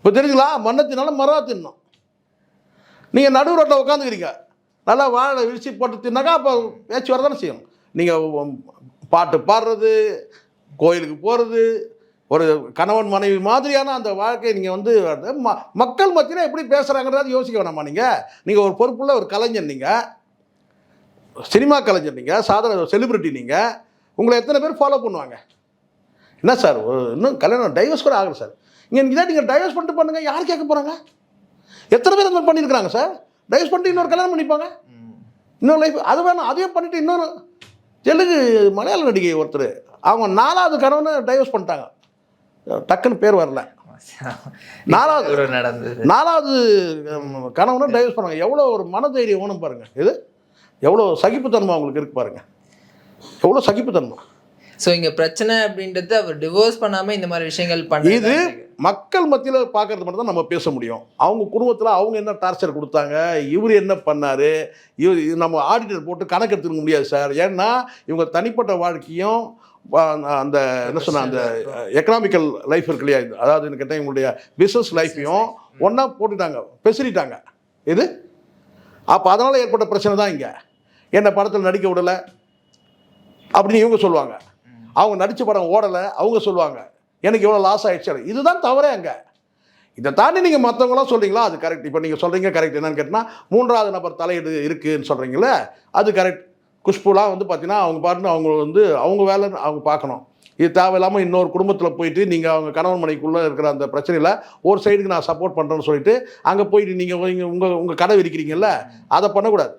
இப்போ தெரிஞ்சுங்களா, மண்ணை தின்னாலும் மரா தின்னும். நீங்கள் நடு ரோட்டில் உட்காந்துக்கிறீங்க, நல்லா வாழை விரிச்சு போட்டு தின்னாக்கா அப்போ பேச்சு வர தானே செய்யும். நீங்கள் பாட்டு பாடுறது, கோயிலுக்கு போகிறது, ஒரு கணவன் மனைவி மாதிரியான அந்த வாழ்க்கையை நீங்கள் வந்து மக்கள் மத்தியில் எப்படி பேசுகிறாங்கிறத யோசிக்க வேணாமா? நீங்கள் ஒரு பொறுப்புள்ள ஒரு கலைஞர், நீங்கள் சினிமா கலைஞர், நீங்கள் சாதாரண செலிபிரிட்டி, நீங்கள் உங்களை எத்தனை பேர் ஃபாலோ பண்ணுவாங்க? என்ன சார் இன்னும் கல்யாணம் டைவர்ஸ் கூட ஆகலை சார். இங்கே நீங்கள் டைவர்ஸ் பண்ணிட்டு பண்ணுங்கள், யார் கேட்க போகிறாங்க? எத்தனை பேர் அந்த மாதிரி பண்ணியிருக்கிறாங்க சார்? டைவர்ஸ் பண்ணிட்டு இன்னொரு கல்யாணம் பண்ணிப்பாங்க, இன்னொரு லைஃப் அது வேணும். அதையும் பண்ணிவிட்டு இன்னொரு தெலுங்கு மலையாள நடிகை ஒருத்தர் அவங்க 4வது கணவனை டைவர்ஸ் பண்ணிட்டாங்க. டக்குன்னு பேர் வரல. 4வது கணவனை டைவர்ஸ் பண்ணாங்க. எவ்வளோ ஒரு மனதைரியம் வேணும் பாருங்கள். இது எவ்வளோ சகிப்புத்தன்மை அவங்களுக்கு இருக்கு பாருங்கள், எவ்வளோ சகிப்புத்தன்மை. ஸோ இங்கே பிரச்சனை அப்படின்றது அவர் டிவோர்ஸ் பண்ணாமல் இந்த மாதிரி விஷயங்கள் பண்ண, இது மக்கள் மத்தியில் பார்க்கறது மட்டும் தான் நம்ம பேச முடியும். அவங்க குடும்பத்தில் அவங்க என்ன டார்ச்சர் கொடுத்தாங்க, இவர் என்ன பண்ணார், இவர் நம்ம ஆடிட்டர் போட்டு கணக்கு எடுத்துக்க முடியாது சார். ஏன்னா இவங்க தனிப்பட்ட வாழ்க்கையும் அந்த என்ன சொன்ன அந்த எக்கனாமிக்கல் லைஃப் இருக்கு இல்லையா, அதாவது என்ன கேட்டால் இவங்களுடைய பிஸ்னஸ் லைஃப்பையும் ஒன்றா போட்டுட்டாங்க, பெசிட்டாங்க. இது அப்போ அதனால் ஏற்பட்ட பிரச்சனை தான். இங்கே என்ன படத்தில் நடிக்க விடலை அப்படின்னு இவங்க சொல்லுவாங்க, அவங்க நடித்த படம் ஓடலை அவங்க சொல்லுவாங்க, எனக்கு எவ்வளோ லாஸ் ஆகிடுச்சு. இதுதான் தவறே அங்கே. இதை தாண்டி நீங்கள் மற்றவங்களாம் சொல்கிறீங்களா, அது கரெக்ட். இப்போ நீங்கள் சொல்கிறீங்க கரெக்ட். என்னென்னு கேட்டால் 3வது நபர் தலையீடு இருக்குதுன்னு சொல்கிறீங்களே, அது கரெக்ட். குஷ்புலாம் வந்து பார்த்தீங்கன்னா அவங்க பாட்டுன்னு அவங்க வந்து அவங்க வேலை அவங்க பார்க்கணும். இது தேவையில்லாமல் இன்னொரு குடும்பத்தில் போயிட்டு நீங்கள் அவங்க கணவன் மனைக்குள்ளே இருக்கிற அந்த பிரச்சனையில் ஒரு சைடுக்கு நான் சப்போர்ட் பண்ணுறேன்னு சொல்லிட்டு அங்கே போயிட்டு நீங்கள் உங்கள் கடை விரிக்கிறீங்கல்ல, அதை பண்ணக்கூடாது.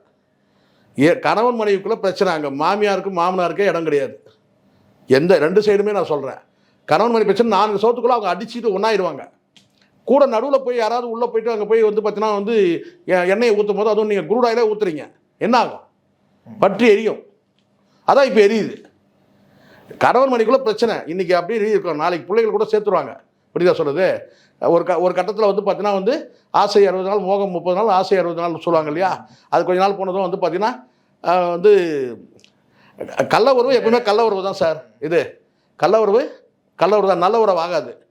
கணவன் மனைவிக்குள்ளே பிரச்சனை, அங்கே மாமியாருக்கும் மாமனாருக்கே இடம் கிடையாது. எந்த 2 சைடுமே நான் சொல்கிறேன். கணவன் மனைவி பிரச்சனை 4 சோத்துக்குள்ளே அவங்க அடிச்சுட்டு ஒன்றாயிடுவாங்க. கூட நடுவில் போய் யாராவது உள்ளே போயிட்டு அங்கே போய் வந்து பார்த்தீங்கன்னா வந்து எண்ணெயை ஊற்றும் போது அதுவும் நீங்கள் குரூட் ஆயிலே ஊற்றுறீங்க, என்ன ஆகும்? பற்றி எரியும். அதான் இப்போ எரியுது. கணவன் மனைவிக்குள்ளே பிரச்சனை இன்றைக்கி அப்படியே இருக்கும், நாளைக்கு பிள்ளைகள் கூட சேர்த்துருவாங்க. இப்படிதான் சொல்லுது. ஒரு கட்டத்தில் வந்து பார்த்தீங்கன்னா வந்து ஆசை 60 நாள், மோகம் 30 நாள், ஆசை 60 நாள் சொல்லுவாங்க இல்லையா. அது கொஞ்ச நாள் போனதும் வந்து பார்த்தீங்கன்னா வந்து கள்ள உறவு எப்பவுமே கள்ள உறவு தான் சார். இது கள்ள உறவு தான், நல்ல உறவு ஆகாது.